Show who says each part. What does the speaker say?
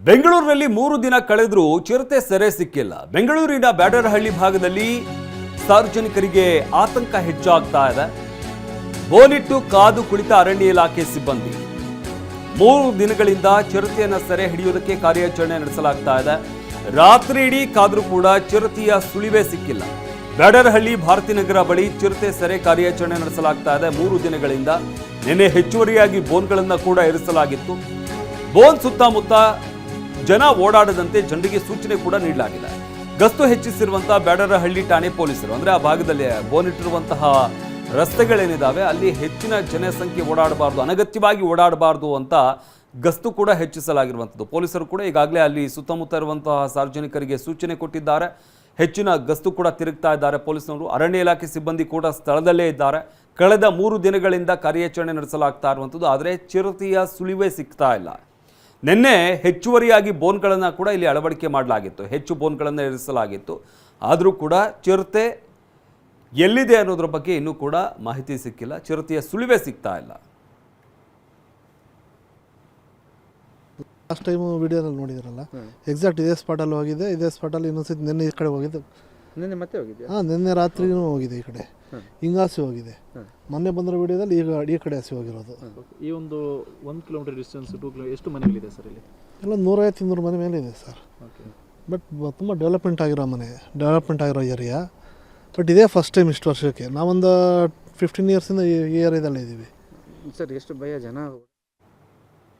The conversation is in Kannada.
Speaker 1: ಬೆಂಗಳೂರಿನಲ್ಲಿ 3 ದಿನ ಕಳೆದರೂ ಚಿರತೆ ಸೆರೆ ಸಿಕ್ಕಿಲ್ಲ. ಬೆಂಗಳೂರಿನ ಬ್ಯಾಡರಹಳ್ಳಿ ಭಾಗದಲ್ಲಿ ಸಾರ್ವಜನಿಕರಿಗೆ ಆತಂಕ ಹೆಚ್ಚಾಗ್ತಾ ಇದೆ. ಬೋನಿಟ್ಟು ಕಾದು ಕುಳಿತ ಅರಣ್ಯ ಇಲಾಖೆ ಸಿಬ್ಬಂದಿ 3 ದಿನಗಳಿಂದ ಚಿರತೆಯನ್ನು ಸೆರೆ ಹಿಡಿಯುವುದಕ್ಕೆ ಕಾರ್ಯಾಚರಣೆ ನಡೆಸಲಾಗ್ತಾ ಇದೆ. ರಾತ್ರಿ ಇಡೀ ಕಾದರೂ ಕೂಡ ಚಿರತೆಯ ಸುಳಿವೇ ಸಿಕ್ಕಿಲ್ಲ. ಬ್ಯಾಡರಹಳ್ಳಿ ಭಾರತೀನಗರ ಬಳಿ ಚಿರತೆ ಸೆರೆ ಕಾರ್ಯಾಚರಣೆ ನಡೆಸಲಾಗ್ತಾ ಇದೆ. 3 ದಿನಗಳಿಂದ ನಿನ್ನೆ ಹೆಚ್ಚುವರಿಯಾಗಿ ಬೋನ್ಗಳನ್ನು ಕೂಡ ಇರಿಸಲಾಗಿತ್ತು. ಬೋನ್ ಸುತ್ತಮುತ್ತ ಜನ ಓಡಾಡದಂತೆ ಜನರಿಗೆ ಸೂಚನೆ ಕೂಡ ನೀಡಲಾಗಿದೆ. ಗಸ್ತು ಹೆಚ್ಚಿಸಿರುವಂತಹ ಬ್ಯಾಡರಹಳ್ಳಿ ಠಾಣೆ ಪೊಲೀಸರು ಅಂದ್ರೆ ಆ ಭಾಗದಲ್ಲಿ ಬೋನಿಟ್ಟಿರುವಂತಹ ರಸ್ತೆಗಳೇನಿದಾವೆ ಅಲ್ಲಿ ಹೆಚ್ಚಿನ ಜನಸಂಖ್ಯೆ ಓಡಾಡಬಾರ್ದು, ಅನಗತ್ಯವಾಗಿ ಓಡಾಡಬಾರ್ದು ಅಂತ ಗಸ್ತು ಕೂಡ ಹೆಚ್ಚಿಸಲಾಗಿರುವಂಥದ್ದು. ಪೊಲೀಸರು ಕೂಡ ಈಗಾಗಲೇ ಅಲ್ಲಿ ಸುತ್ತಮುತ್ತ ಇರುವಂತಹ ಸಾರ್ವಜನಿಕರಿಗೆ ಸೂಚನೆ ಕೊಟ್ಟಿದ್ದಾರೆ. ಹೆಚ್ಚಿನ ಗಸ್ತು ಕೂಡ ತಿರುಗ್ತಾ ಇದ್ದಾರೆ ಪೊಲೀಸರು. ಅರಣ್ಯ ಇಲಾಖೆ ಸಿಬ್ಬಂದಿ ಕೂಡ ಸ್ಥಳದಲ್ಲೇ ಇದ್ದಾರೆ. ಕಳೆದ 3 ದಿನಗಳಿಂದ ಕಾರ್ಯಾಚರಣೆ ನಡೆಸಲಾಗ್ತಾ ಇರುವಂಥದ್ದು. ಆದರೆ ಚಿರತೆಯ ಸುಳಿವೇ ಸಿಗ್ತಾ ಇಲ್ಲ. ನಿನ್ನೆ ಹೆಚ್ಚುವರಿಯಾಗಿ ಬೋನ್ಗಳನ್ನು ಕೂಡ ಇಲ್ಲಿ ಅಳವಡಿಕೆ ಮಾಡಲಾಗಿತ್ತು, ಹೆಚ್ಚು ಬೋನ್ಗಳನ್ನು ಇರಿಸಲಾಗಿತ್ತು. ಆದರೂ ಕೂಡ ಚಿರತೆ ಎಲ್ಲಿದೆ ಅನ್ನೋದ್ರ ಬಗ್ಗೆ ಇನ್ನೂ ಕೂಡ ಮಾಹಿತಿ ಸಿಕ್ಕಿಲ್ಲ. ಚಿರತೆಯ ಸುಳಿವೇ ಸಿಗ್ತಾ ಇಲ್ಲ.
Speaker 2: ಲಾಸ್ಟ್ ಟೈಮು ವಿಡಿಯೋದಲ್ಲಿ ನೋಡಿದ್ರಲ್ಲ, ಎಕ್ಸಾಕ್ಟ್ ಇದೇ ಸ್ಪಾಟಲ್ಲಿ ಹೋಗಿದೆ. ಇದೇ ಸ್ಪಾಟಲ್ಲಿ ಇನ್ನೊಂದ್ಸತಿ ನಿನ್ನೆ ಈ ಕಡೆ ಹೋಗಿದ್ದು.
Speaker 3: ನಿನ್ನೆ ಮತ್ತೆ ಹೋಗಿದ್ದೆ?
Speaker 2: ಹಾಂ, ನಿನ್ನೆ ರಾತ್ರಿನೂ ಹೋಗಿದೆ. ಈ ಕಡೆ ಹಿಂಗಾಸಿ ಹೋಗಿದೆ. ಮೊನ್ನೆ ಬಂದಿರೋ ವಿಡಿಯೋದಲ್ಲಿ ಈಗ ಈ ಕಡೆ ಹಸಿ ಹೋಗಿರೋದು.
Speaker 3: ಈ ಒಂದು 1 ಕಿಲೋಮೀಟರ್ ಡಿಸ್ಟೆನ್ಸ್ 2 ಕಿಲೋಮೀಟರ್ ಎಷ್ಟು ಮನೆಗಳಿದೆ ಸರ್ ಇಲ್ಲಿ?
Speaker 2: ಎಲ್ಲ 150-200 ಮನೆ ಮೇಲೆ ಇದೆ ಸರ್. ಬಟ್ ತುಂಬ ಡೆವಲಪ್ಮೆಂಟ್ ಆಗಿರೋ ಏರಿಯಾ. ಬಟ್ ಇದೇ ಫಸ್ಟ್ ಟೈಮ್ ಇಷ್ಟು ವರ್ಷಕ್ಕೆ. ನಾವೊಂದು 15 ಇಯರ್ಸಿಂದ ಈ ಏರಿಯಾದಲ್ಲೇ ಇದ್ದೀವಿ
Speaker 3: ಸರ್. ಎಷ್ಟು ಭಯ ಜನ